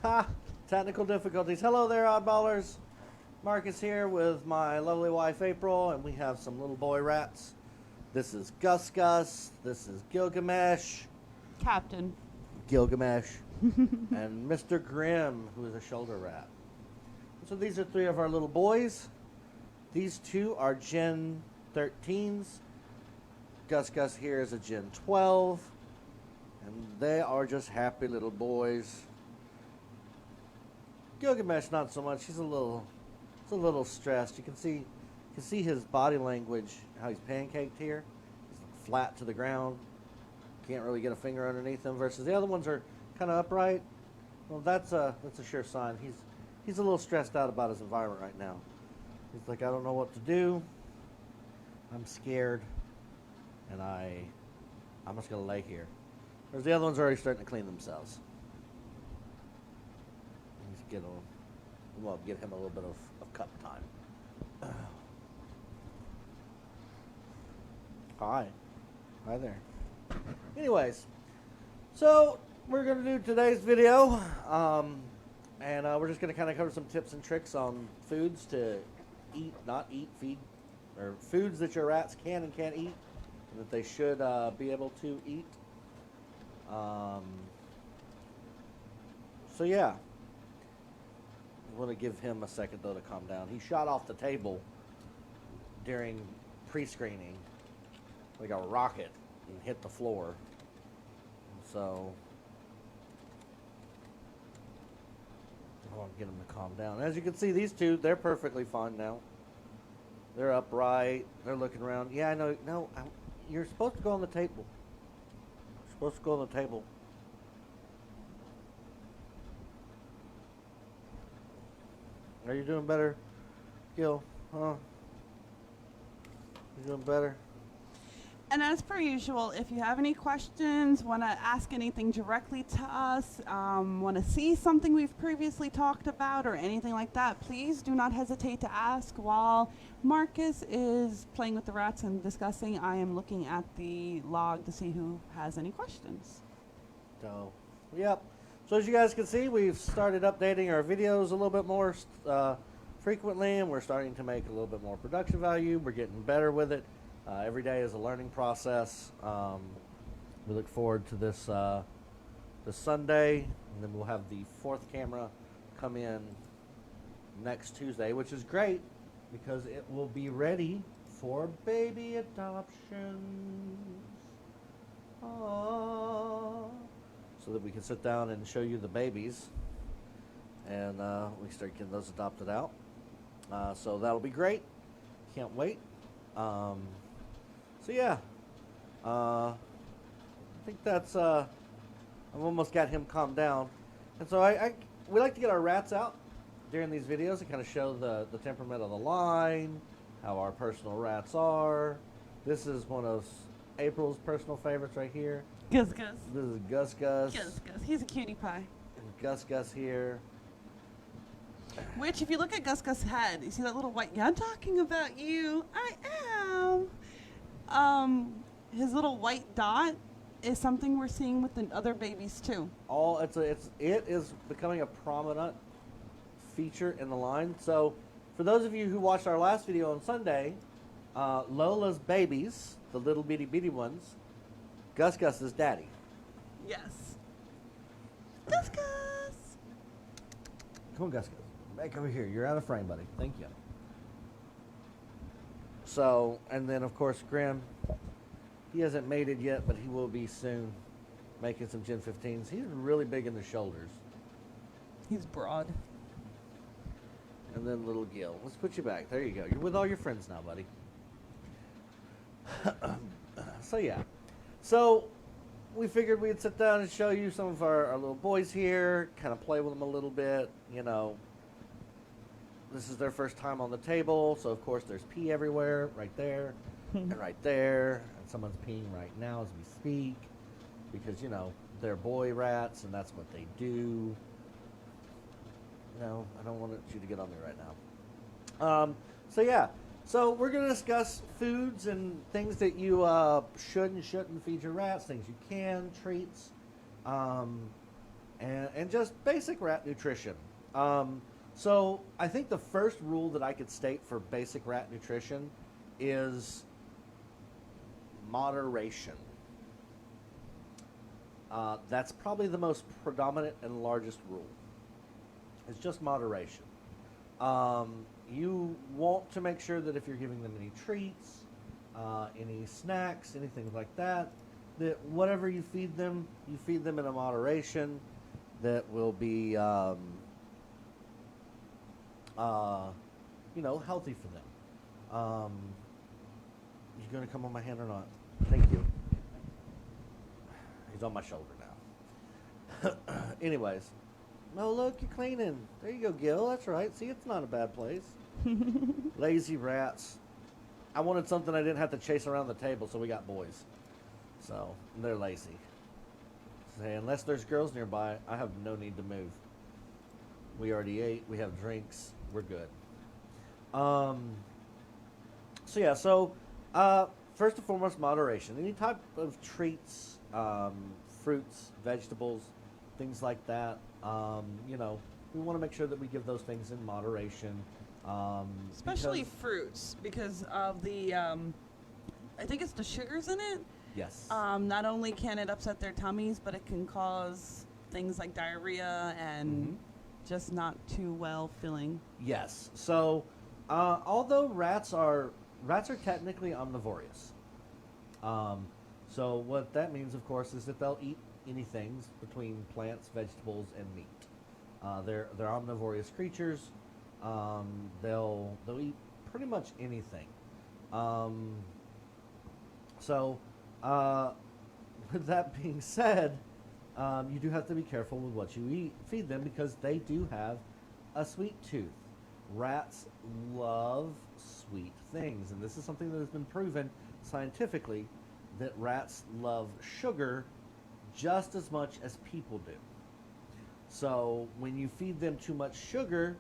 Ha! Technical difficulties. Hello there, oddballers. Marcus here with my lovely wife April, and we have some little boy rats. This is Gus Gus. This is Gilgamesh. Captain. Gilgamesh. And Mr. Grimm, who is a shoulder rat. So these are three of our little boys. These two are Gen 13s. Gus Gus here is a Gen 12. And they are just happy little boys. Gilgamesh not so much. He's a little stressed. You can see his body language, how he's pancaked here. He's flat to the ground. Can't really get a finger underneath him. Versus the other ones are kind of upright. Well, that's a sure sign. He's a little stressed out about his environment right now. He's like, I don't know what to do. I'm scared, and I'm just gonna lay here. Whereas the other ones are already starting to clean themselves. We'll give him a little bit of cup time. Hi there. Anyways, so we're going to do today's video, and we're just going to kind of cover some tips and tricks on foods to eat, not eat, feed, or foods that your rats can and can't eat, and that they should be able to eat. So yeah. I want to give him a second, though, to calm down. He shot off the table during pre-screening like a rocket and hit the floor. So I want to get him to calm down. As you can see, these two, they're perfectly fine now. They're upright. They're looking around. Yeah, I know. No, you're supposed to go on the table. You're supposed to go on the table. Are you doing better, Gil? Huh? You doing better? And as per usual, if you have any questions, want to ask anything directly to us, want to see something we've previously talked about or anything like that, please do not hesitate to ask. While Marcus is playing with the rats and discussing, I am looking at the log to see who has any questions. So, yep. So as you guys can see, we've started updating our videos a little bit more frequently, and we're starting to make a little bit more production value. We're getting better with it. Every day is a learning process. We look forward to this Sunday, and then we'll have the fourth camera come in next Tuesday, which is great because it will be ready for baby adoptions. Aww. So that we can sit down and show you the babies, and we start getting those adopted out. So that'll be great. Can't wait. So yeah, I think that's. I've almost got him calmed down, and so we like to get our rats out during these videos and kind of show the temperament of the line, how our personal rats are. This is one of April's personal favorites right here. Gus Gus. This is Gus Gus. Gus Gus. He's a cutie pie. And Gus Gus here. Which, if you look at Gus Gus' head, you see that little white, yeah, I'm talking about you. I am. His little white dot is something we're seeing with the other babies too. It is becoming a prominent feature in the line. So, for those of you who watched our last video on Sunday, Lola's babies, the little bitty ones, Gus Gus's daddy. Yes. Gus Gus. Come on, Gus Gus. Back over here. You're out of frame, buddy. Thank you. So, and then of course Grimm. He hasn't made it yet, but he will be soon, making some Gen 15s. He's really big in the shoulders. He's broad. And then little Gil. Let's put you back. There you go. You're with all your friends now, buddy. So yeah. So we figured we'd sit down and show you some of our little boys here, kind of play with them a little bit. You know, this is their first time on the table, so of course there's pee everywhere, right there, and right there, and someone's peeing right now as we speak, because, you know, they're boy rats, and that's what they do. No, I don't want you to get on me right now. So yeah. So we're going to discuss foods and things that you should and shouldn't feed your rats, things you can, treats. and just basic rat nutrition. So I think the first rule that I could state for basic rat nutrition is moderation. That's probably the most predominant and largest rule. It's just moderation. You want to make sure that if you're giving them any treats, any snacks, anything like that, that whatever you feed them in a moderation that will be, healthy for them. You going to come on my hand or not? Thank you. He's on my shoulder now. Anyways. Oh, look, you're cleaning. There you go, Gil. That's right. See, it's not a bad place. Lazy rats. I wanted something I didn't have to chase around the table, so we got boys. So, they're lazy. Say, unless there's girls nearby, I have no need to move. We already ate. We have drinks. We're good. First and foremost, moderation. Any type of treats, fruits, vegetables, things like that. We want to make sure that we give those things in moderation. Especially fruits, because of the, I think it's the sugars in it. Yes. Not only can it upset their tummies, but it can cause things like diarrhea and just not too well feeling. Yes. So, although rats are technically omnivorous. So what that means, of course, is that they'll eat anything between plants, vegetables, and meat. They're omnivorous creatures. They'll eat pretty much anything. With that being said, you do have to be careful with what you feed them, because they do have a sweet tooth. Rats love sweet things, and this is something that has been proven scientifically, that rats love sugar just as much as people do. So when you feed them too much sugar,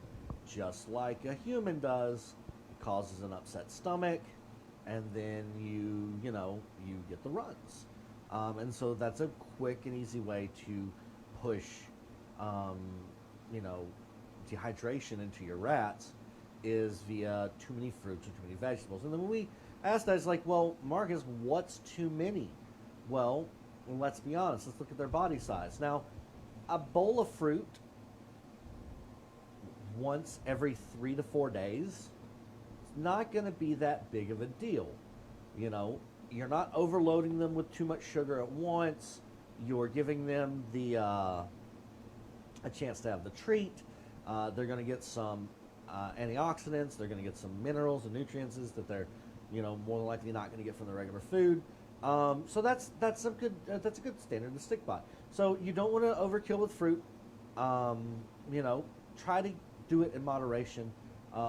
just like a human does, it causes an upset stomach, and then you get the runs. And so that's a quick and easy way to push, dehydration into your rats, is via too many fruits or too many vegetables. And then when we asked that, it's like, well, Marcus, what's too many? Well, let's be honest. Let's look at their body size. Now, a bowl of fruit once every 3 to 4 days, it's not going to be that big of a deal. You're not overloading them with too much sugar at once. You're giving them a chance to have the treat. They're going to get some antioxidants. They're going to get some minerals and nutrients that they're, more than likely not going to get from the regular food. So that's a good standard to stick by. So you don't want to overkill with fruit. Try to do it in moderation,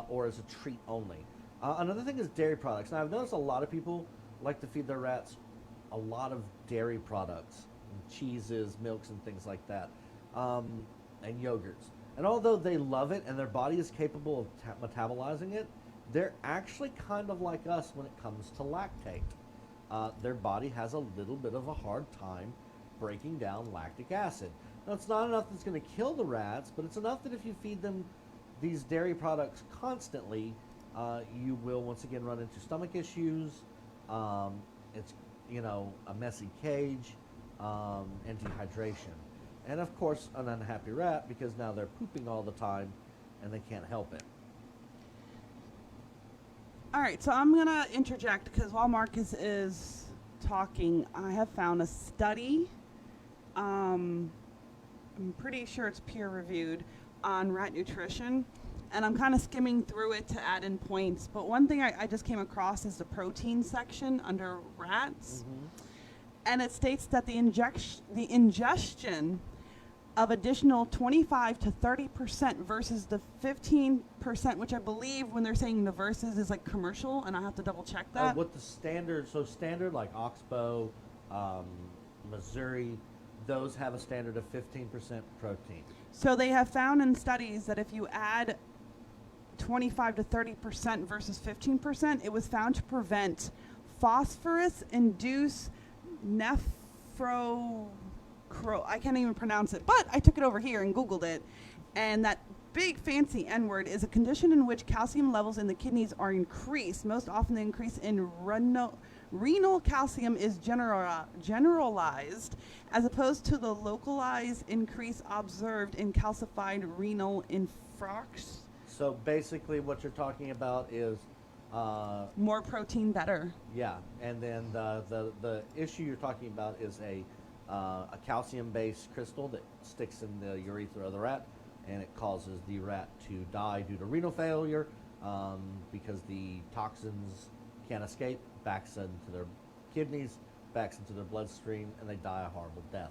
or as a treat only. Another thing is dairy products. Now, I've noticed a lot of people like to feed their rats a lot of dairy products, cheeses, milks, and things like that, and yogurts. And although they love it and their body is capable of metabolizing it, they're actually kind of like us when it comes to lactate. Their body has a little bit of a hard time breaking down lactic acid. Now, it's not enough that's going to kill the rats, but it's enough that if you feed them these dairy products constantly, you will once again run into stomach issues. It's a messy cage, and dehydration, and of course an unhappy rat, because now they're pooping all the time and they can't help it. All right, so I'm going to interject, because while Marcus is talking, I have found a study, I'm pretty sure it's peer-reviewed, on rat nutrition, and I'm kind of skimming through it to add in points. But one thing I just came across is the protein section under rats, and it states that the ingestion of additional 25 to 30% versus the 15%, which I believe when they're saying the versus is like commercial, and I have to double check that. What the standard like Oxbow, Missouri, those have a standard of 15% protein. So they have found in studies that if you add 25 to 30% versus 15%, it was found to prevent phosphorus-induced nephrocrosis. I can't even pronounce it, but I took it over here and Googled it. And that big fancy N word is a condition in which calcium levels in the kidneys are increased. Most often, the increase in renal calcium is generalized, as opposed to the localized increase observed in calcified renal infarcts. So basically, what you're talking about is, More protein, better. yeah, and then the issue you're talking about is a calcium-based crystal that sticks in the urethra of the rat, and it causes the rat to die due to renal failure because the toxins can't escape, backs into their kidneys, backs into their bloodstream, and they die a horrible death.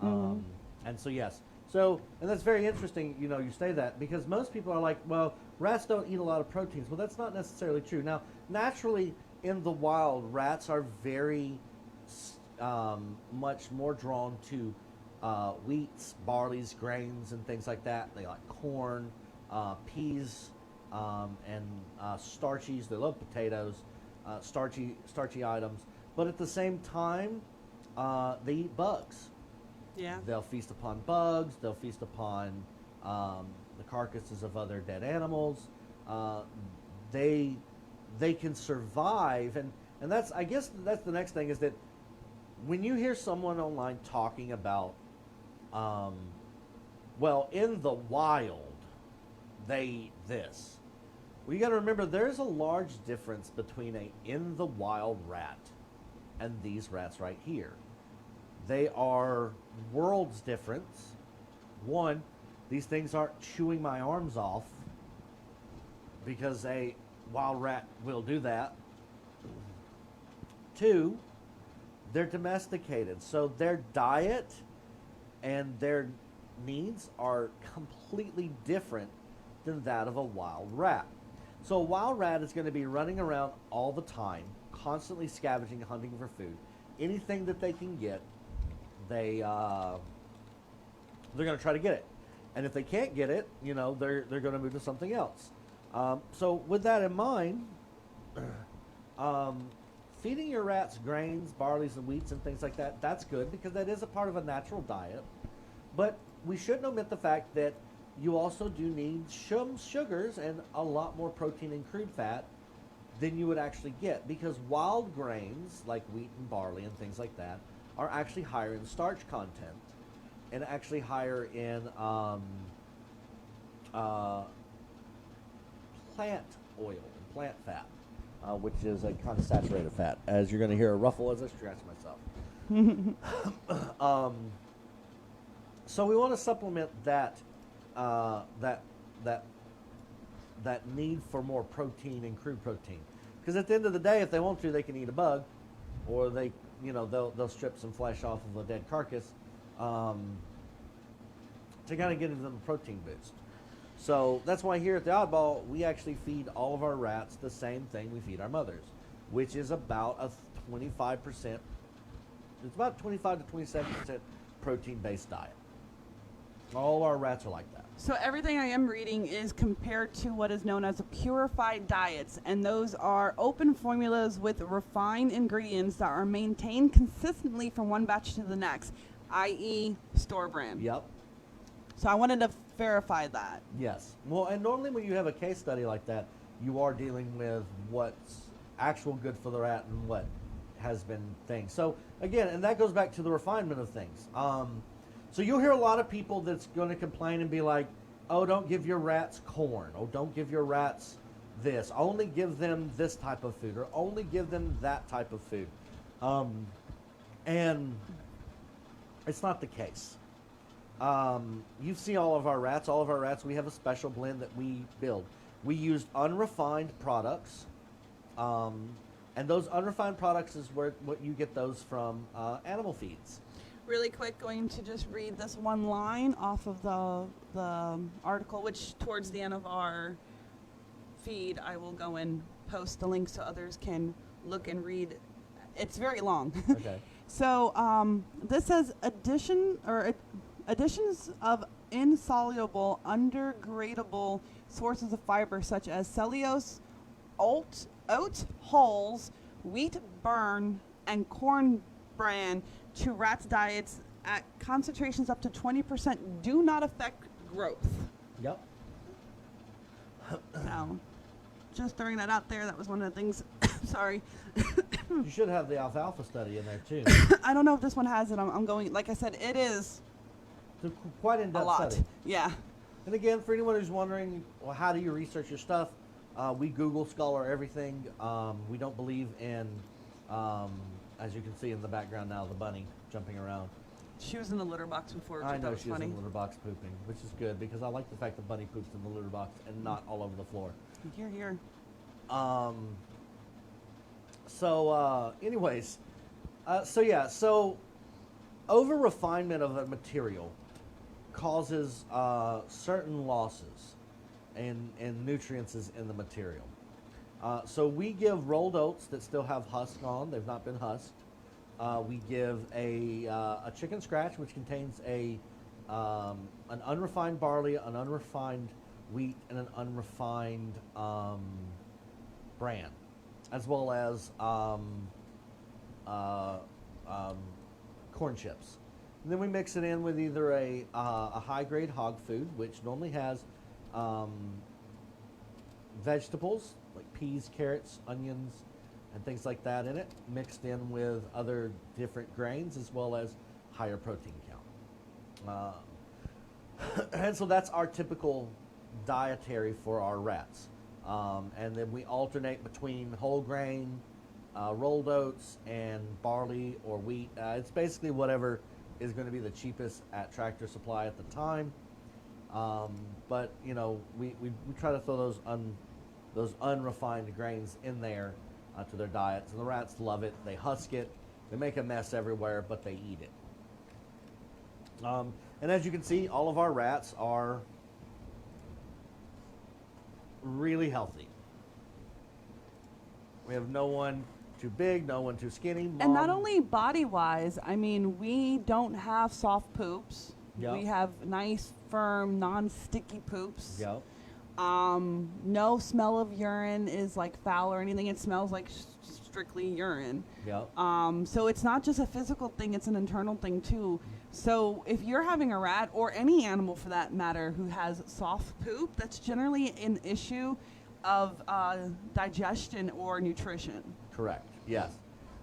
And so, yes. So, and that's very interesting, you say that, because most people are like, well, rats don't eat a lot of proteins. Well, that's not necessarily true. Now, naturally, in the wild, rats are very much more drawn to wheats, barleys, grains, and things like that. They like corn, peas, and starchies. They love potatoes, starchy items. But at the same time, they eat bugs. Yeah. They'll feast upon bugs. They'll feast upon the carcasses of other dead animals. They can survive, and that's, I guess that's the next thing, is that when you hear someone online talking about, well, in the wild, they eat this. Well, you got to remember there's a large difference between a in the wild rat and these rats right here. They are worlds difference. One, these things aren't chewing my arms off because a wild rat will do that. Two, they're domesticated, so their diet and their needs are completely different than that of a wild rat. So a wild rat is going to be running around all the time, constantly scavenging, hunting for food. Anything that they can get, they're going to try to get it. And if they can't get it, they're going to move to something else. So with that in mind, feeding your rats grains, barleys, and wheats and things like that, that's good because that is a part of a natural diet. But we shouldn't omit the fact that you also do need some sugars and a lot more protein and crude fat than you would actually get, because wild grains like wheat and barley and things like that are actually higher in starch content and actually higher in plant oil and plant fat, which is a kind of saturated fat, as you're going to hear a ruffle as I scratch myself. So we want to supplement that need for more protein and crude protein, because at the end of the day, if they want to, they can eat a bug, or they'll strip some flesh off of a dead carcass to kind of get into the protein boost. So that's why here at the Oddball, we actually feed all of our rats the same thing we feed our mothers, which is about a 25%. It's about 25 to 27% protein-based diet. All our rats are like that. So everything I am reading is compared to what is known as purified diets, and those are open formulas with refined ingredients that are maintained consistently from one batch to the next, i.e. store brand. Yep. So I wanted to verify that. Yes. Well, and normally when you have a case study like that, you are dealing with what's actual good for the rat and what has been things. So again, and that goes back to the refinement of things. So you'll hear a lot of people that's going to complain and be like, oh, don't give your rats corn. Oh, don't give your rats this. Only give them this type of food, or only give them that type of food. And it's not the case. You see all of our rats. All of our rats, we have a special blend that we build. We used unrefined products. And those unrefined products is what you get those from animal feeds. Really quick, going to just read this one line off of the article, which towards the end of our feed, I will go and post the link so others can look and read. It's very long. Okay. So this says additions of insoluble, undergradable sources of fiber such as cellulose, oat hulls, wheat bran, and corn bran to rats' diets at concentrations up to 20% do not affect growth. Yep. So, just throwing that out there. That was one of the things. Sorry. You should have the alfalfa study in there too. I don't know if this one has it. I'm going. Like I said, it is It's a quite a in-depth lot. study. Yeah. And again, for anyone who's wondering, well, how do you research your stuff? We Google Scholar everything. We don't believe in, as you can see in the background now, the bunny jumping around. She was in the litter box before, which I I know thought was she was funny. in the litter box pooping, which is good because I like the fact that bunny poops in the litter box and not all over the floor. Here, here. Anyways, so over refinement of a material causes certain losses and nutrients in the material. So we give rolled oats that still have husk on; they've not been husked. We give a chicken scratch, which contains an unrefined barley, an unrefined wheat, and an unrefined bran, as well as corn chips. And then we mix it in with either a high-grade hog food, which normally has vegetables like peas, carrots, onions, and things like that in it, mixed in with other different grains as well as higher protein count. And so that's our typical dietary for our rats. And then we alternate between whole grain, rolled oats, and barley or wheat. It's basically whatever is going to be the cheapest at Tractor Supply at the time. But you know, we try to throw those unrefined grains in there to their diets, and the rats love it. They husk it, they make a mess everywhere, but they eat it. And as you can see, all of our rats are really healthy. We have no one too big, no one too skinny. And not only body-wise, I mean, we don't have soft poops. Yep. We have nice, firm, non-sticky poops. Yep. No smell of urine is like foul or anything. It smells like strictly urine. Yep. So it's not just a physical thing, it's an internal thing too. So if you're having a rat, or any animal for that matter, who has soft poop, that's generally an issue of digestion or nutrition. Correct. Yes.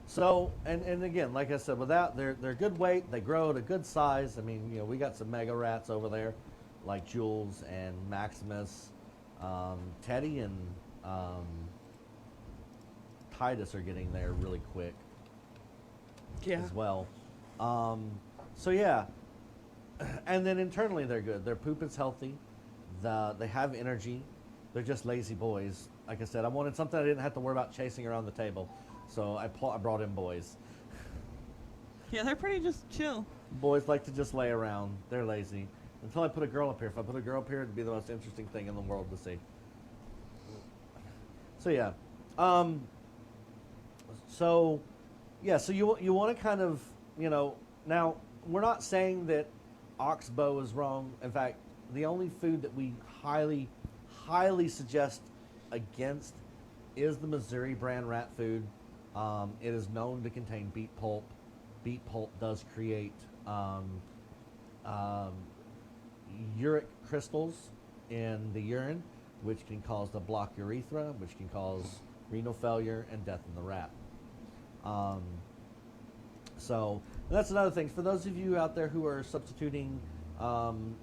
So, and again, like I said, with that, they're good weight. They grow at a good size. I mean, you know, we got some mega rats over there, like Jules and Maximus. Teddy and Titus are getting there really quick as well. So yeah, and then internally they're good. Their poop is healthy. They have energy. They're just lazy boys. Like I said, I wanted something I didn't have to worry about chasing around the table, so I brought in boys. Yeah, they're pretty just chill. Boys like to just lay around. They're lazy. Until I put a girl up here. If I put a girl up here, it'd be the most interesting thing in the world to see. So yeah. So you want to kind of, you know, now we're not saying that oxbow is wrong. In fact, the only food that we highly suggest against is the Missouri brand rat food. It is known to contain beet pulp. Beet pulp does create uric crystals in the urine, which can cause the blocked urethra, which can cause renal failure and death in the rat. So that's another thing. For those of you out there who are substituting,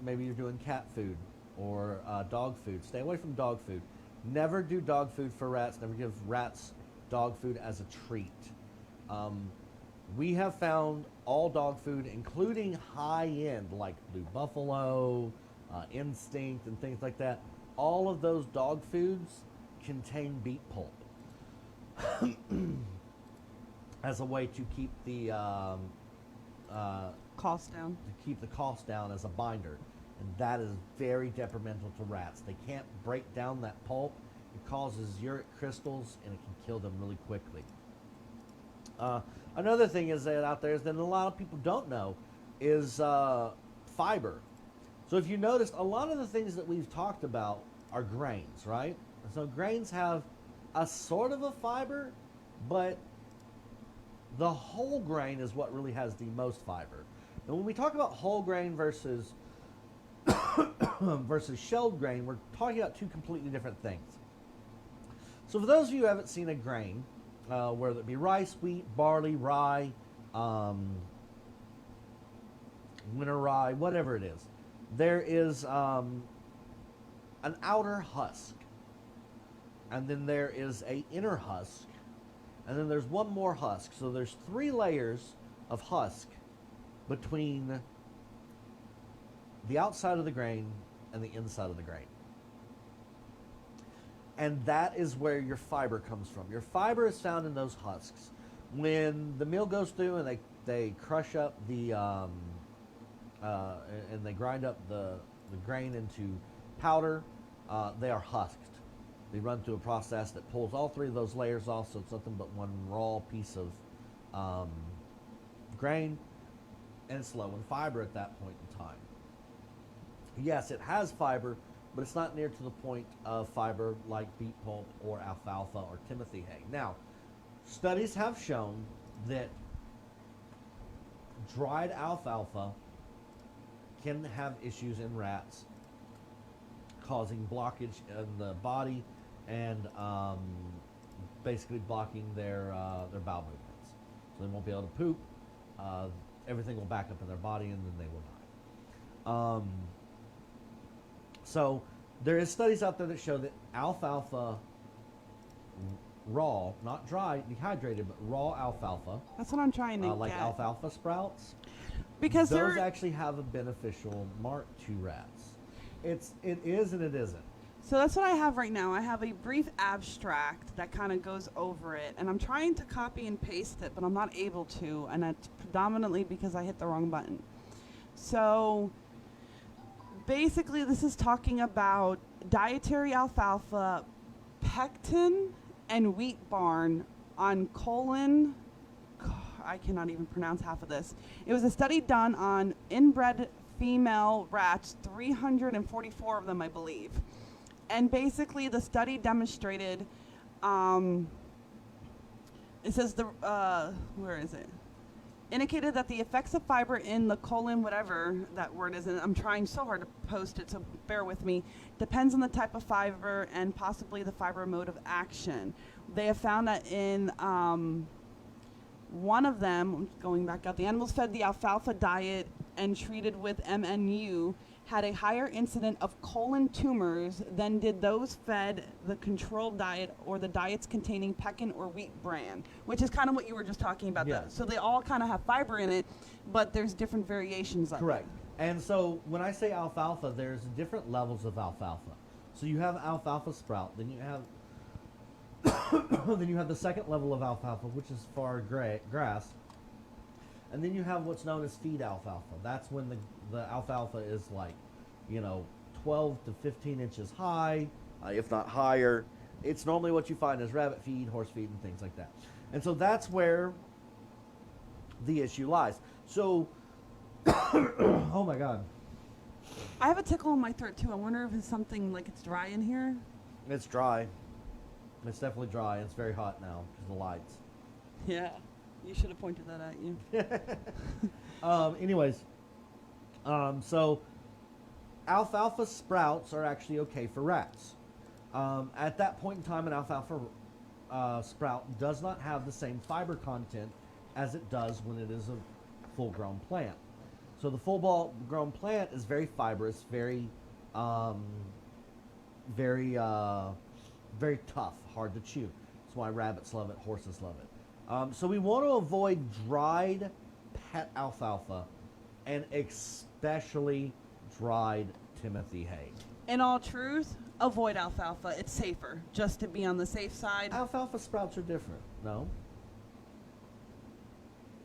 maybe you're doing cat food or dog food, stay away from dog food. Never do dog food for rats. Never give rats dog food as a treat. We have found all dog food, including high-end like Blue Buffalo, Instinct, and things like that. All of those dog foods contain beet pulp as a way to keep the Cost down. cost down as a binder, and that is very detrimental to rats. They can't break down that pulp. It causes uric crystals, and it can kill them really quickly. Another thing is that out there is that a lot of people don't know is fiber. So if you noticed, a lot of the things that we've talked about are grains, right? And so grains have a sort of a fiber, but the whole grain is what really has the most fiber. And when we talk about whole grain versus versus shelled grain, we're talking about two completely different things. So for those of you who haven't seen a grain, whether it be rice, wheat, barley, rye, winter rye, whatever it is, there is an outer husk, and then there is a inner husk, and then there's one more husk. So there's 3 layers of husk between the outside of the grain and the inside of the grain. And that is where your fiber comes from. Your fiber is found in those husks. When the mill goes through and they crush up the and they grind up the grain into powder, they are husked. They run through a process that pulls all 3 of those layers off, so it's nothing but one raw piece of grain, and it's low in fiber at that point in time. Yes, it has fiber, but it's not near to the point of fiber like beet pulp or alfalfa or Timothy hay. Now, studies have shown that dried alfalfa can have issues in rats, causing blockage in the body and basically blocking their bowel movements. So they won't be able to poop. Everything will back up in their body, and then they will die. So there is studies out there that show that alfalfa raw, not dry, dehydrated, but raw alfalfa, That's what I'm trying to like get. alfalfa sprouts, Because those there, actually have a beneficial mark to rats. It is and it isn't. so that's what I have right now. I have a brief abstract that kind of goes over it, and I'm trying to copy and paste it, but I'm not able to, and that's predominantly because I hit the wrong button. So basically, this is talking about dietary alfalfa, pectin, and wheat barn on colon. I cannot even pronounce half of this. It was a study done on inbred female rats, 344 of them, I believe. And basically, the study demonstrated, it says where is it? Indicated that the effects of fiber in the colon, whatever that word is, and I'm trying so hard to post it, so bear with me, depends on the type of fiber and possibly the fiber mode of action. They have found that in one of them, going back up, the animals fed the alfalfa diet and treated with MNU had a higher incident of colon tumors than did those fed the controlled diet or the diets containing pectin or wheat bran, which is kind of what you were just talking about. Yes. So they all kind of have fiber in it, but there's different variations of Correct. it. And so when I say alfalfa, there's different levels of alfalfa. So you have alfalfa sprout, then you have then you have the second level of alfalfa, which is far grass, and then you have what's known as feed alfalfa. That's when the alfalfa is like, 12 to 15 inches high, if not higher. It's normally what you find as rabbit feed, horse feed, and things like that. And so that's where the issue lies. So, oh my God. I have a tickle in my throat too. I wonder if it's something like it's dry in here. It's dry. It's definitely dry. It's very hot now because of the lights. Yeah, you should have pointed that at you. Anyways, so alfalfa sprouts are actually okay for rats. At that point in time, an alfalfa sprout does not have the same fiber content as it does when it is a full-grown plant. So the full-grown plant is very fibrous, very tough, hard to chew. That's why rabbits love it, horses love it. So we want to avoid dried pet alfalfa, and especially dried Timothy hay. In all truth, avoid alfalfa. It's safer, just to be on the safe side. Alfalfa sprouts are different, no?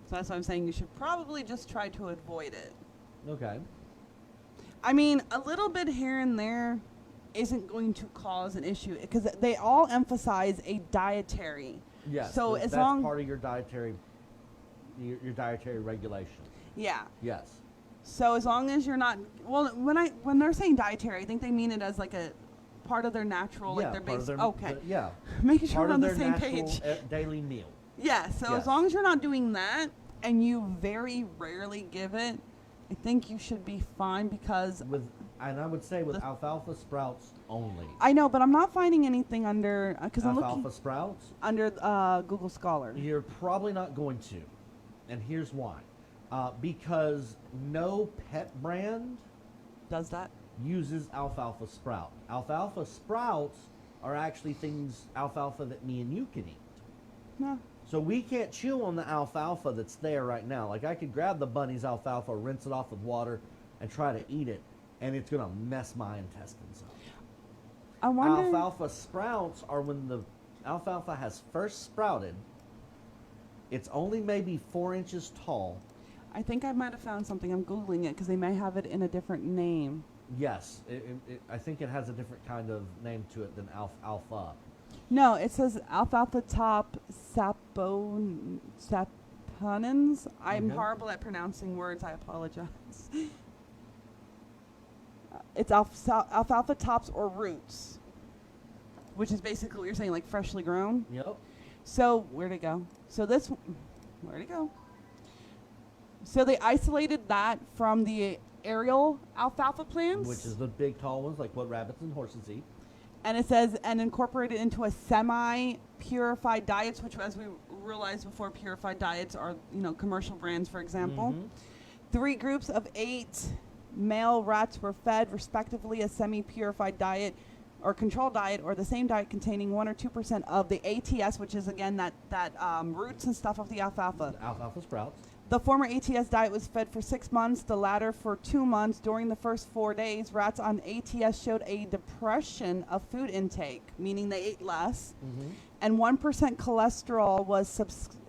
So that's why I'm saying you should probably just try to avoid it. Okay. I mean, a little bit here and there isn't going to cause an issue because they all emphasize a dietary. Yes. So that's as long part of your dietary regulation. yeah. Yes. So as long as you're not when they're saying dietary, I think they mean it as like a part of their natural, Yeah, like their part base. of their- Okay. yeah. Making sure Part we're of on the their same natural page. daily meal. Yeah. So Yes. as long as you're not doing that, and you very rarely give it, I think you should be fine because And I would say with alfalfa sprouts only. I know, but I'm not finding anything under because I'm looking Alfalfa sprouts, under Google Scholar. you're probably not going to. And here's why. Because no pet brand Does that? uses alfalfa sprout. Alfalfa sprouts are actually alfalfa that me and you can eat. No. So we can't chew on the alfalfa that's there right now. Like I could grab the bunny's alfalfa, rinse it off with water, and try to eat it, and it's gonna mess my intestines up. I wonder. Alfalfa sprouts are when the alfalfa has first sprouted. It's only maybe 4 inches tall. I think I might have found something. I'm Googling it because they may have it in a different name. Yes, I think it has a different kind of name to it than alfalfa. No, it says alfalfa top saponins. I'm Okay. horrible at pronouncing words. I apologize. It's alfalfa tops or roots, which is basically what you're saying, like freshly grown. Yep. So where'd it go? Where'd it go? So they isolated that from the aerial alfalfa plants, Which is the big tall ones, like what rabbits and horses eat. and it says and incorporated into a semi-purified diets, which, as we realized before, purified diets are commercial brands, for example. Mhm. 3 groups of 8 male rats were fed respectively a semi-purified diet or controlled diet, or the same diet containing 1 or 2% of the ATS, which is again that roots and stuff of the alfalfa. Alfalfa sprouts. The former ATS diet was fed for 6 months, the latter for 2 months. During the first 4 days, rats on ATS showed a depression of food intake, meaning they ate less, and 1% cholesterol was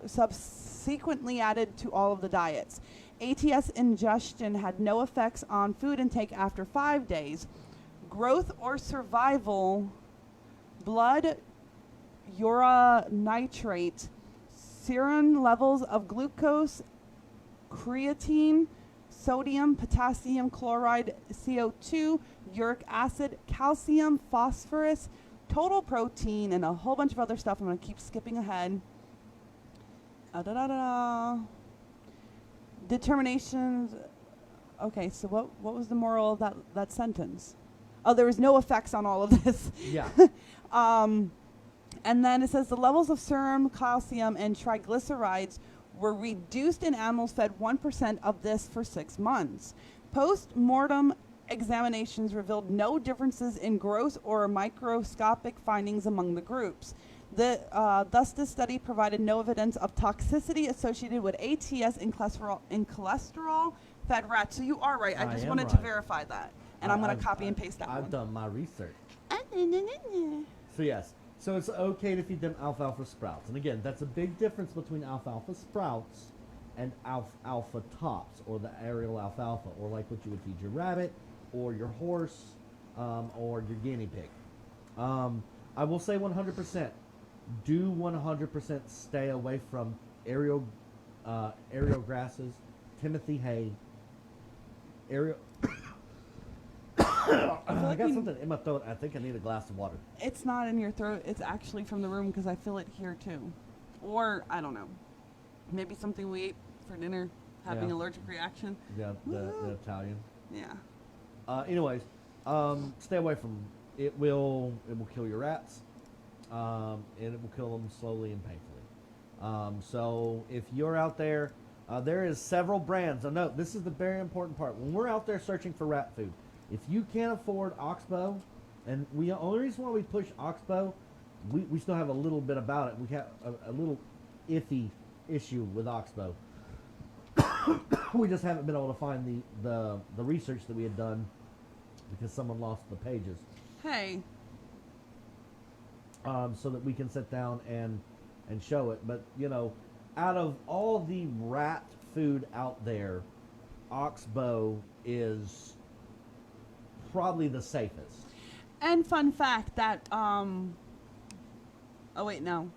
subsequently added to all of the diets. ATS ingestion had no effects on food intake after 5 days. Growth or survival, blood uronitrate, serum levels of glucose, creatine, sodium, potassium chloride, CO2, uric acid, calcium, phosphorus, total protein, and a whole bunch of other stuff. I'm going to keep skipping ahead. Determinations. Okay, so what was the moral of that sentence? Oh, there was no effects on all of this. Yeah. And then it says the levels of serum, calcium, and triglycerides were reduced in animals fed 1% of this for 6 months. Post-mortem examinations revealed no differences in gross or microscopic findings among the groups. Thus, this study provided no evidence of toxicity associated with ATS in cholesterol-fed rats. So you are right. I just am wanted to right. verify that. And I'm going to copy and paste that I've one. done my research. So yes, so it's okay to feed them alfalfa sprouts. And again, that's a big difference between alfalfa sprouts and alfalfa tops, or the aerial alfalfa, or like what you would feed your rabbit, or your horse, or your guinea pig. I will say 100%. Do 100% stay away from aerial grasses, Timothy hay, aerial. I got something in my throat. I think I need a glass of water. It's not in your throat. It's actually from the room because I feel it here too. Or, I don't know. Maybe something we ate for dinner, having Yeah. allergic reaction. Yeah, the Italian. Yeah. Anyways, stay away from it. Will kill your rats, and it will kill them slowly and painfully. So if you're out there, there is several brands. Now, note, this is the very important part. When we're out there searching for rat food, if you can't afford Oxbow, and only reason why we push Oxbow, we still have a little bit about it. We have a little iffy issue with Oxbow. We just haven't been able to find the research that we had done because someone lost the pages. Hey. So that we can sit down and show it. But, out of all the rat food out there, Oxbow is probably the safest. And fun fact that, oh wait, no.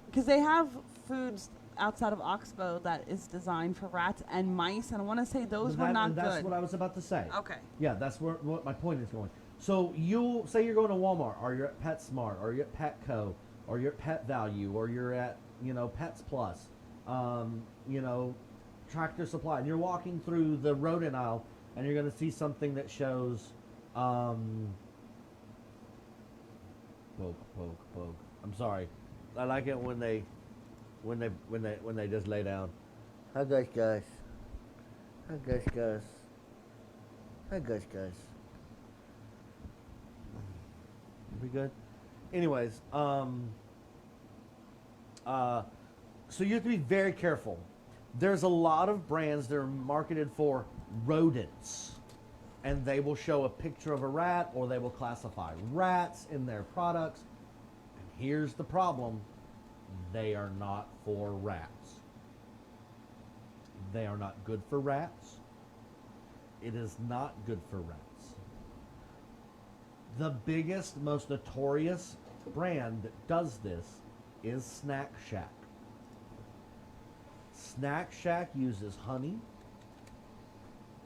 Because they have foods outside of Oxbow that is designed for rats and mice, and I want to say those were not That's good. what I was about to say. Okay. Yeah, that's what my point is going. So you'll say you're going to Walmart, or you're at PetSmart, or you're at Petco, or you're at Pet Value, or you're at Pets Plus. Tractor Supply, and you're walking through the rodent aisle, and you're going to see something that shows, poke, poke, poke. I'm sorry. I like it when they just lay down. Hi guys, guys. Hi guys, guys. Hi guys, guys. We good? Anyways, so you have to be very careful. There's a lot of brands that are marketed for rodents, and they will show a picture of a rat, or they will classify rats in their products. And here's the problem: they are not for rats. They are not good for rats. It is not good for rats. The biggest, most notorious brand that does this is Snack Shack. Snack Shack uses honey,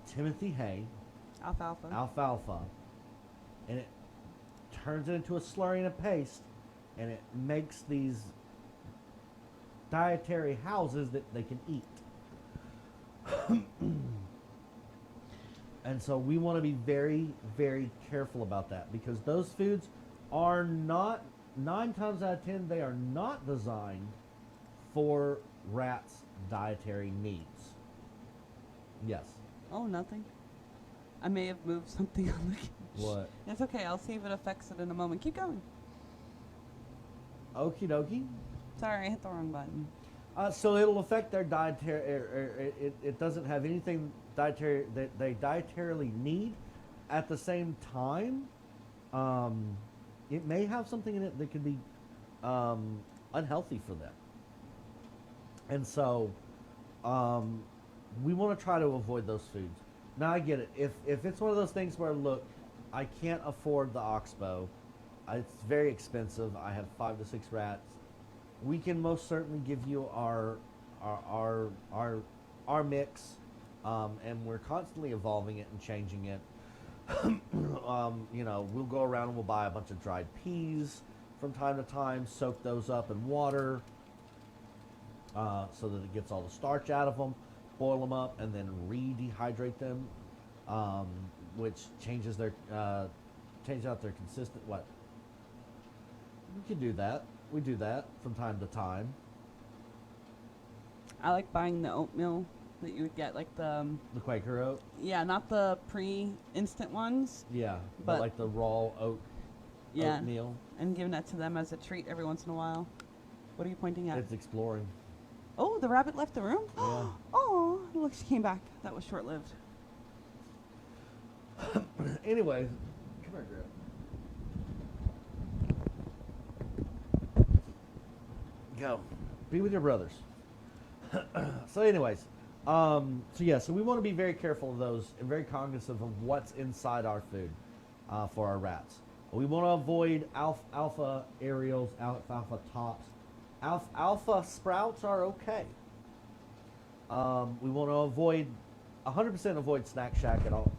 Timothy hay, alfalfa, and it turns it into a slurry and a paste, and it makes these dietary houses that they can eat. And so we want to be very, very careful about that, because those foods are not, 9 times out of 10, they are not designed for rats' dietary needs. Yes. Oh, nothing. I may have moved something on the couch. What? It's okay. I'll see if it affects it in a moment. Keep going. Okie dokie. Sorry, I hit the wrong button. So it'll affect their dietary. It doesn't have anything dietary that they dietarily need. At the same time, it may have something in it that could be unhealthy for them. And so, we want to try to avoid those foods. Now I get it. If it's one of those things where, look, I can't afford the Oxbow, it's very expensive. I have 5 to 6 rats. We can most certainly give you our mix, and we're constantly evolving it and changing it. You know, we'll go around and we'll buy a bunch of dried peas from time to time, soak those up in water, so that it gets all the starch out of them, boil them up, and then re-dehydrate them, which changes their change out their consistent. What? We can do that. We do that from time to time. I like buying the oatmeal that you would get, like the Quaker oat. yeah, not the pre-instant ones. Yeah, But- like the raw oatmeal. And giving that to them as a treat every once in a while. What are you pointing at? It's exploring. Oh, the rabbit left the room? Yeah. Oh, look, she came back. That was short-lived. Anyways, come here, Griff. Go. Be with your brothers. So anyways, so we want to be very careful of those and very cognizant of what's inside our food for our rats. We want to avoid alpha aerials, alfalfa tops. Alpha sprouts are okay. We want to avoid 100% avoid Snack Shack at all.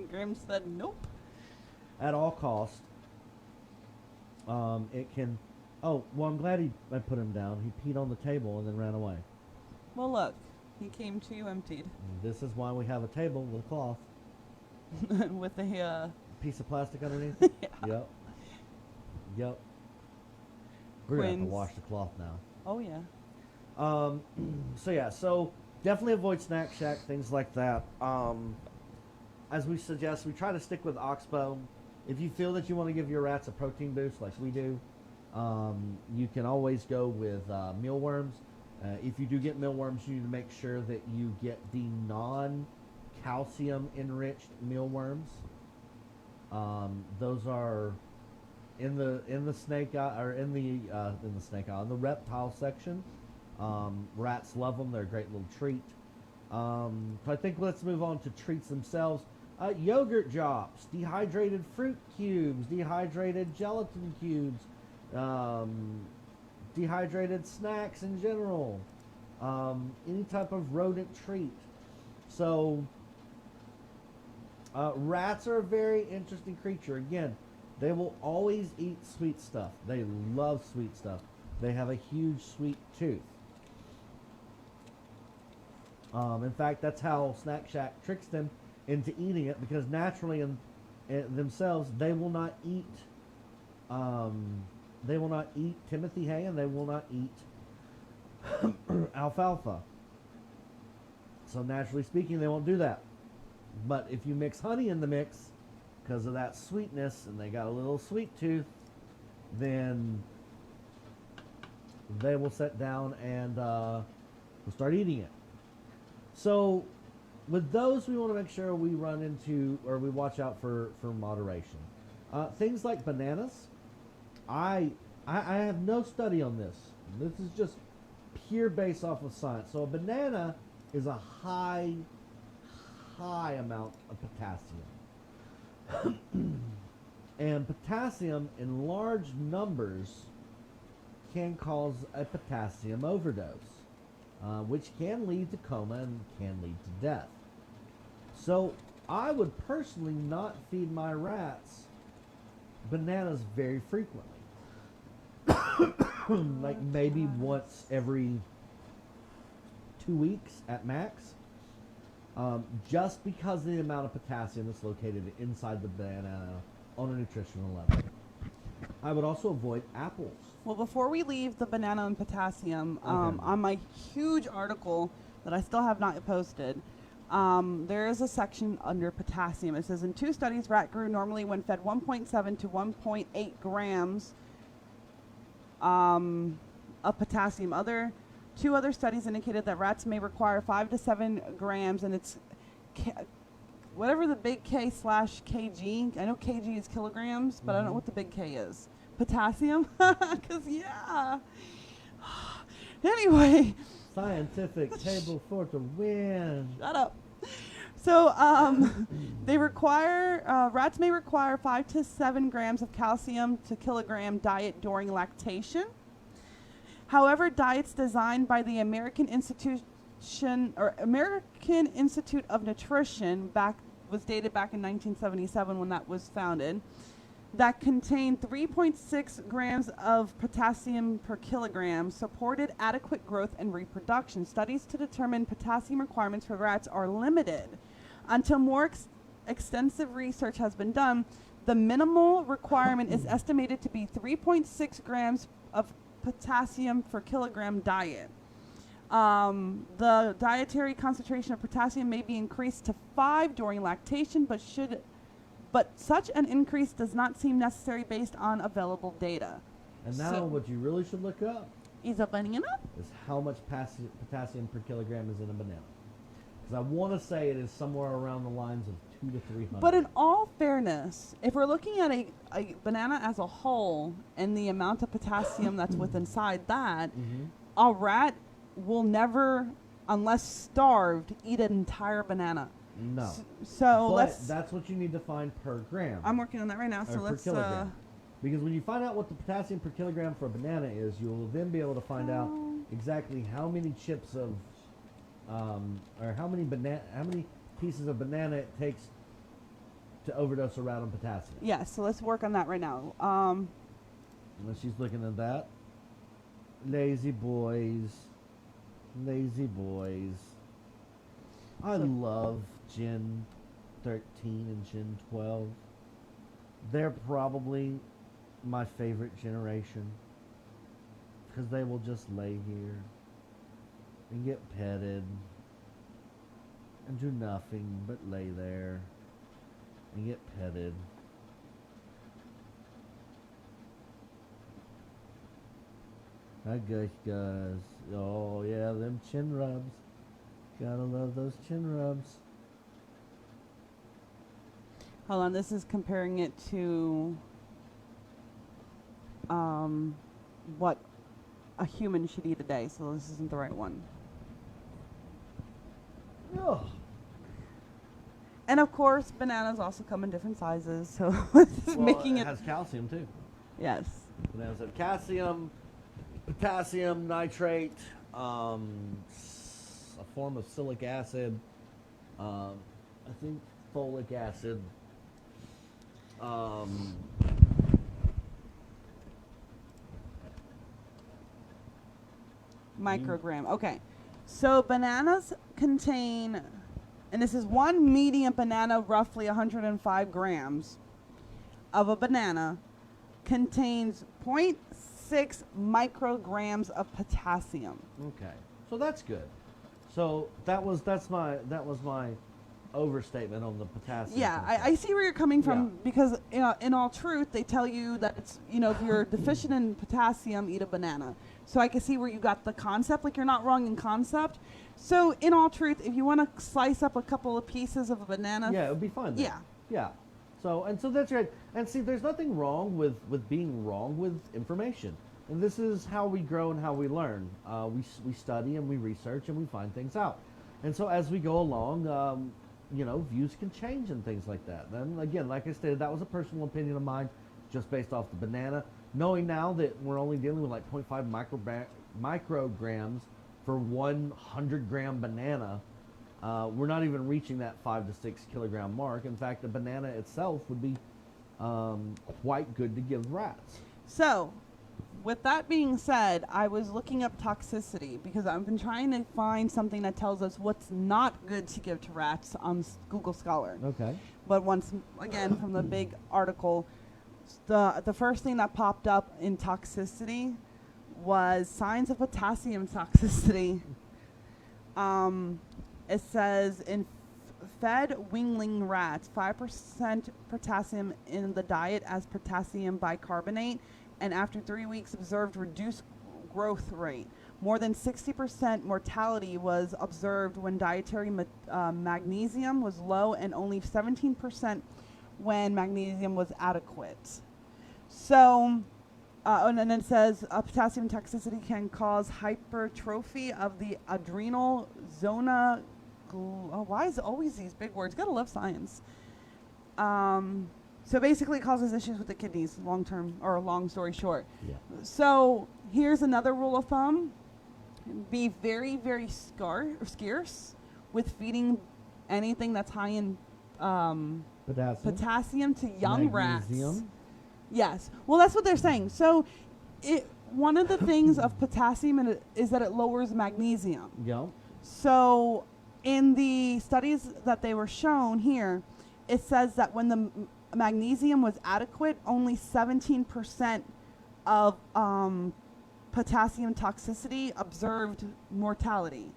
Grim said nope. At all costs. It can. Oh, well, I'm glad I put him down. He peed on the table and then ran away. Well, look, he came to you emptied. This is why we have a table with a cloth. With a Piece of plastic underneath. yeah. Yep. We're gonna have to Twins. wash the cloth now. Oh yeah. So definitely avoid Snack Shack, things like that. As we suggest, we try to stick with Oxbow. If you feel that you want to give your rats a protein boost like we do, you can always go with mealworms. If you do get mealworms, you need to make sure that you get the non-calcium enriched mealworms. Those are in the snake eye, or in the snake eye, in the reptile section. Rats love them; they're a great little treat. So I think let's move on to treats themselves. Yogurt drops, dehydrated fruit cubes, dehydrated gelatin cubes, dehydrated snacks in general, any type of rodent treat. So rats are a very interesting creature. Again, they will always eat sweet stuff. They love sweet stuff. They have a huge sweet tooth. In fact, that's how Snack Shack tricks them into eating it, because naturally in themselves they will not eat. They will not eat Timothy hay, and they will not eat alfalfa. So naturally speaking, they won't do that. But if you mix honey in the mix, because of that sweetness, and they got a little sweet tooth, then they will sit down and will start eating it. So with those, we want to make sure we run into, or we watch out for moderation. Things like bananas, I have no study on this. This is just pure based off of science. So a banana is a high amount of potassium. And potassium in large numbers can cause a potassium overdose, which can lead to coma and can lead to death. So I would personally not feed my rats bananas very frequently. Like maybe once every 2 weeks at max, just because of the amount of potassium that's located inside the banana on a nutritional level. I would also avoid apples. Well, before we leave the banana and potassium, Okay. on my huge article that I still have not posted, there is a section under potassium. It says, in 2 studies, rat grew normally when fed 1.7 to 1.8 grams of potassium. 2 other studies indicated that rats may require 5 to 7 grams, and it's whatever the big K/kg. I know kg is kilograms, but I don't know what the big K is. Potassium? Because, yeah. Anyway. Scientific table for the win. Shut up. So they require, rats may require 5 to 7 grams of calcium to kilogram diet during lactation. However, diets designed by the American Institute of Nutrition was dated back in 1977 when that was founded, that contained 3.6 grams of potassium per kilogram supported adequate growth and reproduction. Studies to determine potassium requirements for rats are limited. Until more extensive research has been done, the minimal requirement is estimated to be 3.6 grams of potassium per kilogram diet. The dietary concentration of potassium may be increased to 5 during lactation, but such an increase does not seem necessary based on available data. And now what you really should look up is a banana? Is how much potassium per kilogram is in a banana. Because I want to say it is somewhere around the lines of 200 to 300. But in all fairness, if we're looking at a banana as a whole and the amount of potassium that's within inside that, a rat will never, unless starved, eat an entire banana. No. So but that's what you need to find per gram. I'm working on that right now. So per kilogram. Because when you find out what the potassium per kilogram for a banana is, you will then be able to find out exactly how many chips of, or how many pieces of banana it takes to overdose a rat on potassium. Yeah. So let's work on that right now. And she's looking at that. Lazy boys. Lazy boys. I love Gen 13 and Gen 12. They're probably my favorite generation because they will just lay here and get petted and do nothing but lay there and get petted. Hi guys. Oh yeah, them chin rubs. Gotta love those chin rubs. Hold on, this is comparing it to what a human should eat a day, so this isn't the right one. Oh. And of course, bananas also come in different sizes, so this is making it has calcium too. Yes. Bananas have calcium, potassium, nitrate, a form of silic acid, I think folic acid, Microgram. Okay. So bananas contain, and this is one medium banana, roughly 105 grams of a banana, contains 0.6 micrograms of potassium. Okay, so that's good. So that's my overstatement on the potassium. Yeah, content. I see where you're coming from, Yeah. because in all truth, they tell you that it's, if you're deficient in potassium, eat a banana. So I can see where you got the concept. Like, you're not wrong in concept. So in all truth, if you want to slice up a couple of pieces of a banana, Yeah, it would be fine. Then. Yeah. Yeah. So that's right. And see, there's nothing wrong with being wrong with information. And this is how we grow and how we learn. We study and we research and we find things out. And so as we go along, views can change and things like that. Then again, like I stated, that was a personal opinion of mine, just based off the banana. Knowing now that we're only dealing with like 0.5 micrograms for 100-gram banana, we're not even reaching that 5 to 6 kilogram mark. In fact, the banana itself would be quite good to give rats. So, with that being said, I was looking up toxicity because I've been trying to find something that tells us what's not good to give to rats on Google Scholar. Okay. But once again, from the big article, the first thing that popped up in toxicity was signs of potassium toxicity. It says in fed wingling rats, 5% potassium in the diet as potassium bicarbonate, and after 3 weeks observed reduced growth rate. More than 60% mortality was observed when dietary magnesium was low, and only 17% when magnesium was adequate. So, and then it says potassium toxicity can cause hypertrophy of the adrenal zona. Why is it always these big words? Gotta love science. So basically, it causes issues with the kidneys, long term, or long story short. Yeah. So here's another rule of thumb: be very, very scarce with feeding anything that's high in potassium to young Magnesium. rats. Yes. Well, that's what they're saying. So, one of the things of potassium is that it lowers magnesium. Yeah. So, in the studies that they were shown here, it says that when the magnesium was adequate, only 17% of potassium toxicity observed mortality,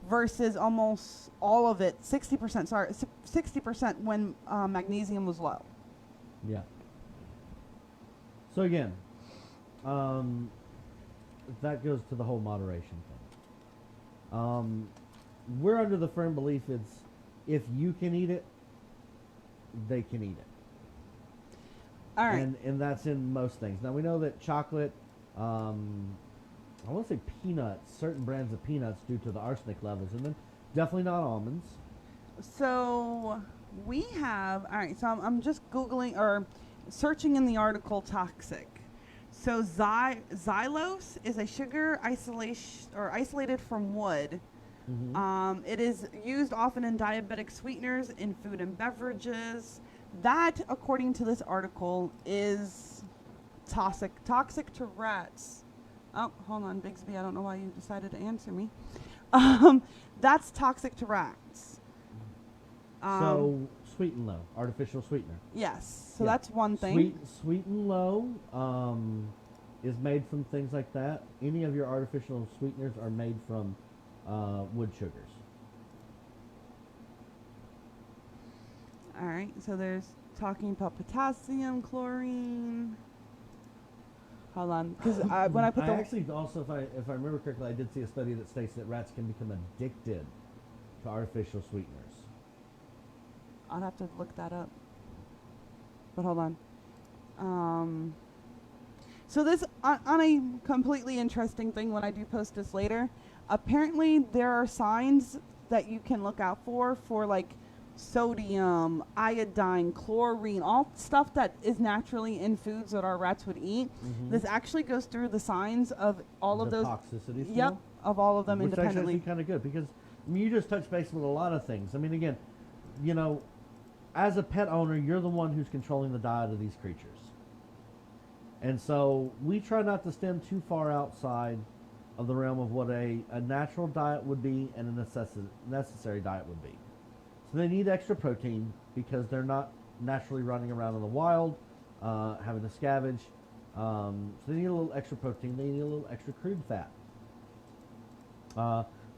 versus almost all of it, 60%, 60% when magnesium was low. Yeah. So again, that goes to the whole moderation thing. We're under the firm belief it's, if you can eat it, they can eat it. All right. And that's in most things. Now we know that chocolate, I want to say peanuts, certain brands of peanuts due to the arsenic levels in them. Definitely not almonds. So we have, all right, so I'm just Googling or searching in the article toxic. So xylose is a sugar isolated from wood. Mm-hmm. It is used often in diabetic sweeteners in food and beverages. That, according to this article, is toxic to rats. Oh, hold on, Bigsby. I don't know why you decided to answer me. That's toxic to rats. So sweet and low, artificial sweetener. Yes. So Yeah. that's one thing. Sweet and low is made from things like that. Any of your artificial sweeteners are made from wood sugars. All right. So there's talking about potassium, chlorine. Hold on, because when I put I the actually also, if I remember correctly, I did see a study that states that rats can become addicted to artificial sweeteners. I'll have to look that up. But hold on. So this, on a completely interesting thing, when I do post this later, apparently there are signs that you can look out for like sodium, iodine, chlorine, all stuff that is naturally in foods that our rats would eat. Mm-hmm. This actually goes through the signs of all of The those. toxicity Yep, scale? of all of them Which independently. actually kind of good, because I mean, you just touch base with a lot of things. I mean, again, you know, as a pet owner, you're the one who's controlling the diet of these creatures. And so we try not to stem too far outside of the realm of what a natural diet would be and a necessary diet would be. So they need extra protein because they're not naturally running around in the wild, having to scavenge. So they need a little extra protein. They need a little extra crude fat.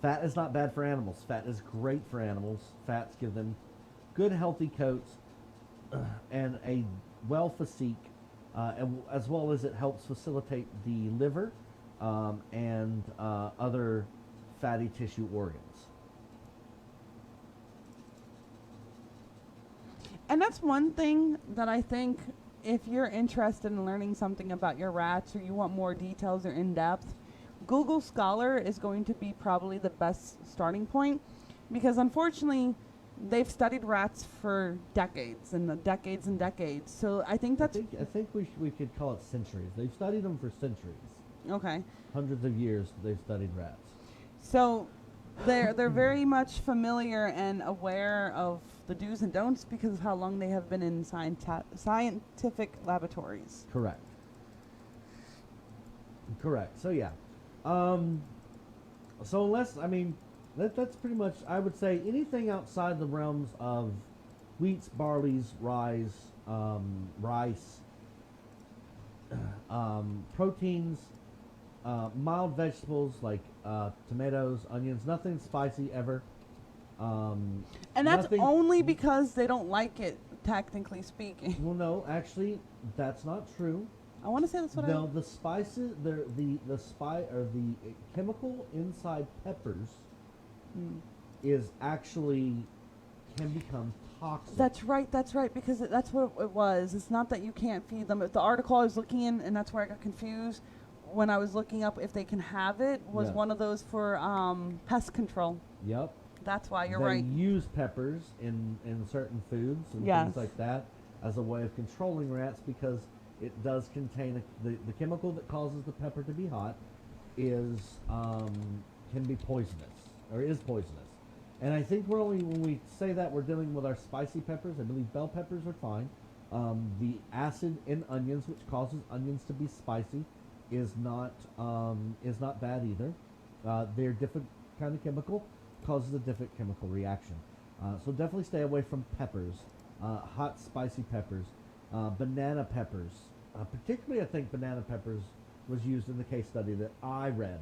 Fat is not bad for animals. Fat is great for animals. Fats give them good, healthy coats and a well physique, as well as it helps facilitate the liver and other fatty tissue organs. And that's one thing that I think if you're interested in learning something about your rats or you want more details or in depth, Google Scholar is going to be probably the best starting point because unfortunately they've studied rats for decades and decades and decades. So I think that's I think we could call it centuries. They've studied them for centuries. okay. Hundreds of years they've studied rats. So they're very much familiar and aware of the do's and don'ts because of how long they have been in scientific laboratories. Correct. So yeah. So unless, I mean, that's pretty much, I would say, anything outside the realms of wheats, barleys, rice, proteins, mild vegetables like tomatoes, onions, nothing spicy ever. And that's only because they don't like it, technically speaking. Well, no, actually, that's not true. I want to say that's what No, the spices, the chemical inside peppers is actually can become toxic. That's right, because that's what it was. It's not that you can't feed them. The article I was looking in, and that's where I got confused when I was looking up if they can have it, was one of those for pest control. Yep. That's why you're they right. use peppers in certain foods and things like that as a way of controlling rats because it does contain the chemical that causes the pepper to be hot is can be poisonous or is poisonous. And I think when we say that we're dealing with our spicy peppers. I believe bell peppers are fine. The acid in onions, which causes onions to be spicy, is not bad either. They're different kind of chemical, causes a different chemical reaction. So definitely stay away from peppers, hot spicy peppers, banana peppers. Particularly, I think banana peppers was used in the case study that I read.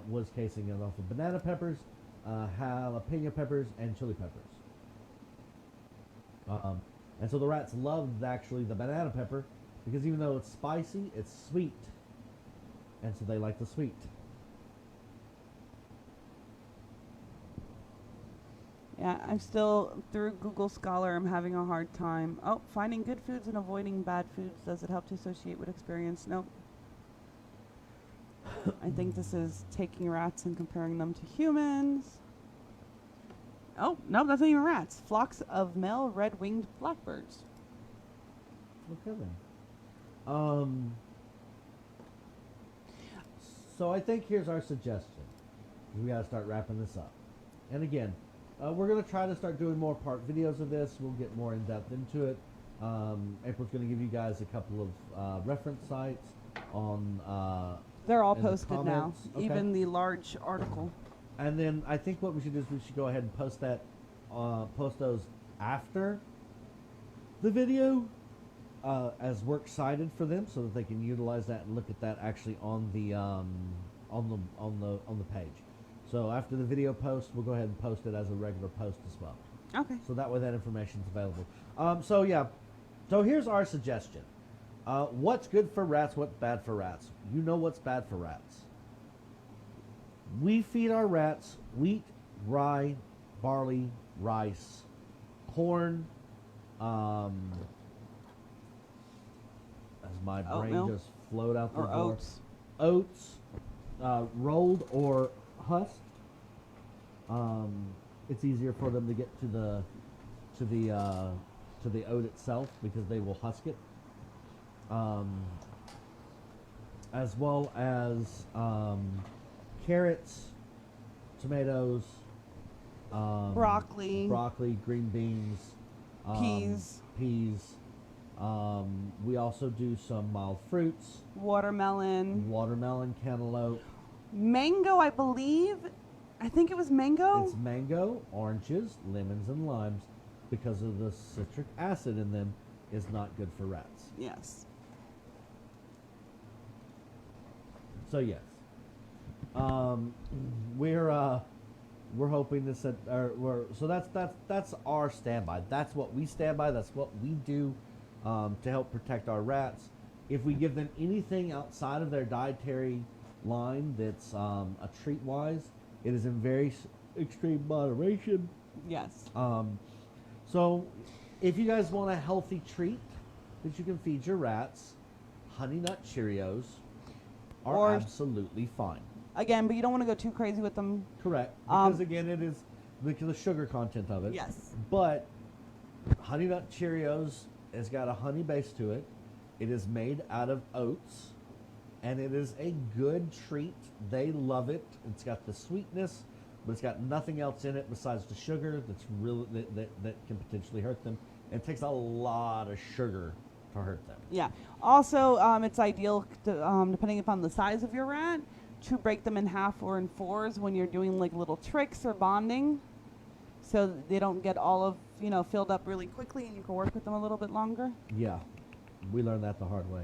Was casing it off of banana peppers, jalapeno peppers, and chili peppers. And so the rats loved actually the banana pepper because even though it's spicy, it's sweet. And so they like the sweet. Yeah, I'm still through Google Scholar. I'm having a hard time. Oh, finding good foods and avoiding bad foods. Does it help to associate with experience? Nope. I think this is taking rats and comparing them to humans. Oh, no, that's not even rats. Flocks of male red-winged blackbirds. Okay then. So I think here's our suggestion. We got to start wrapping this up. And again, we're going to try to start doing more part videos of this. We'll get more in depth into it. April's going to give you guys a couple of reference sites on. They're all in the posted now, comments. Okay. even the large article. And then I think what we should do is we should go ahead and post those after the video as works cited for them, so that they can utilize that and look at that actually on the page. So after the video post, we'll go ahead and post it as a regular post as well. Okay. So that way that information is available. So yeah, so here's our suggestion. What's good for rats? What's bad for rats? You know what's bad for rats. We feed our rats wheat, rye, barley, rice, corn. As my brain Oatmeal. just flowed out the Or door. oats. Oats, rolled or husked. It's easier for them to get to the oat itself because they will husk it. As well as carrots, tomatoes, Broccoli. green beans, peas. We also do some mild fruits, Watermelon. cantaloupe, Mango, I believe. I think it was mango. It's mango, oranges, lemons, and limes because of the citric acid in them is not good for rats. Yes. So yes, we're hoping to set so that's our standby. That's what we stand by. That's what we do to help protect our rats. If we give them anything outside of their dietary line that's a treat wise, it is in very extreme moderation. Yes. So if you guys want a healthy treat that you can feed your rats, Honey Nut Cheerios are Or- absolutely fine. Again, but you don't want to go too crazy with them. Correct. Because again, it is because of the sugar content of it. Yes. But Honey Nut Cheerios has got a honey base to it. It is made out of oats, and it is a good treat. They love it. It's got the sweetness, but it's got nothing else in it besides the sugar that's really that can potentially hurt them. And it takes a lot of sugar to hurt them. Yeah. Also, it's ideal, depending upon the size of your rat, to break them in half or in fours when you're doing like little tricks or bonding, so that they don't get all of filled up really quickly, and you can work with them a little bit longer. Yeah, we learned that the hard way.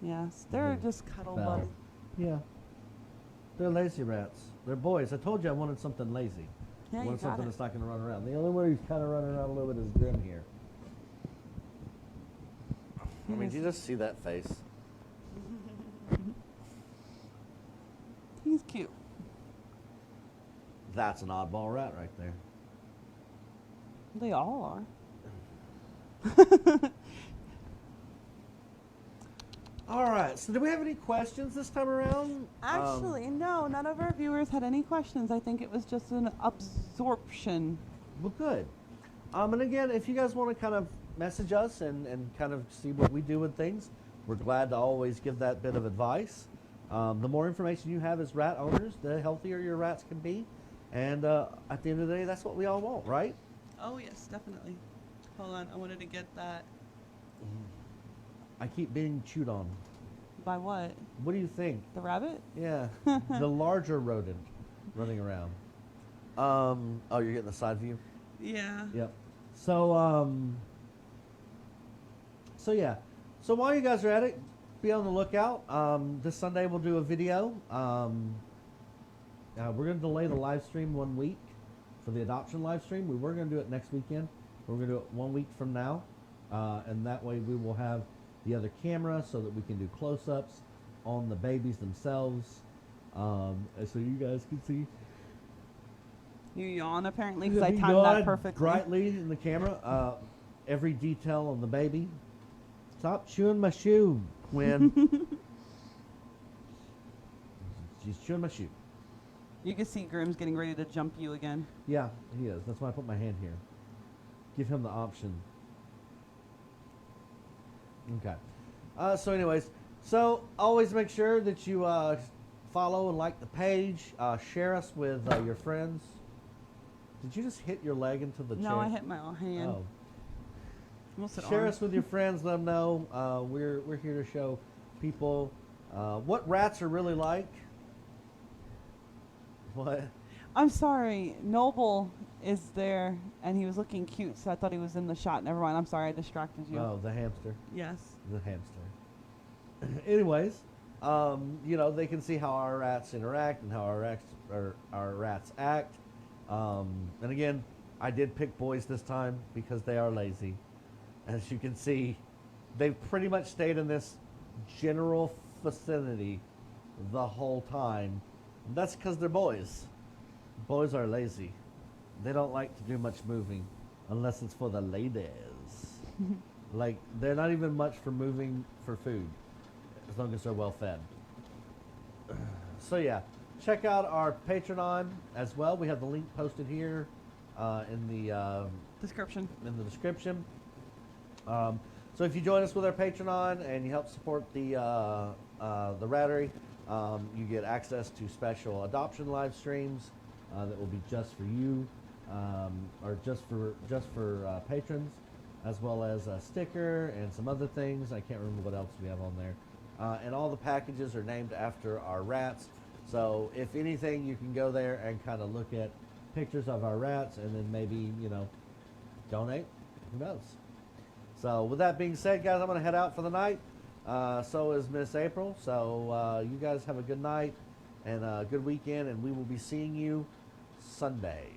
Yes, they're just cuddle Well, buddy. yeah, they're lazy rats. They're boys. I told you I wanted something lazy. Yeah, I you wanted got something it. that's not going to run around. The only one who's kind of running around a little bit is Grim here. I mean, do you just see that face? He's cute. That's an oddball rat right there. They all are. All right. So, do we have any questions this time around? Actually, no, none of our viewers had any questions. I think it was just an absorption. Well, good. And again, if you guys want to kind of message us and kind of see what we do with things, we're glad to always give that bit of advice. The more information you have as rat owners, the healthier your rats can be. And at the end of the day, that's what we all want, right? Oh, yes, definitely. Hold on, I wanted to get that. I keep being chewed on. By what? What do you think? The rabbit? Yeah, the larger rodent running around. Oh, you're getting the side view? Yeah. Yep. So, so yeah. So while you guys are at it, be on the lookout. This Sunday we'll do a video. We're going to delay the live stream 1 week for the adoption live stream. We were going to do it next weekend. We're going to do it 1 week from now. And that way we will have the other camera so that we can do close-ups on the babies themselves. So you guys can see. You yawn apparently because I He timed that nodded perfectly. brightly in the camera. Every detail on the baby. Stop chewing my shoe, Quinn. She's chewing my shoe. You can see Grimm's getting ready to jump you again. Yeah, he is. That's why I put my hand here. Give him the option. Okay. So anyways, so always make sure that you follow and like the page. Share us with your friends. Did you just hit your leg into the chair? No, I hit my hand. Oh. Almost said Share arm. us with your friends. Let them know we're here to show people what rats are really like. What? I'm sorry. Noble is there, and he was looking cute, so I thought he was in the shot. Never mind. I'm sorry. I distracted you. Oh, the hamster. Yes. The hamster. Anyways, they can see how our rats interact and how our rats act. And again, I did pick boys this time because they are lazy. As you can see, they've pretty much stayed in this general vicinity the whole time. That's because they're boys. Boys are lazy. They don't like to do much moving unless it's for the ladies. Like, they're not even much for moving for food as long as they're well fed. So yeah, check out our Patreon as well. We have the link posted here in the Description. description. So if you join us with our Patreon and you help support the Rattery, you get access to special adoption live streams that will be just for you, or just for patrons, as well as a sticker and some other things. I can't remember what else we have on there. And all the packages are named after our rats. So if anything, you can go there and kind of look at pictures of our rats, and then maybe donate. Who knows? So with that being said, guys, I'm gonna head out for the night. So is Miss April. So you guys have a good night and a good weekend, and we will be seeing you Sunday.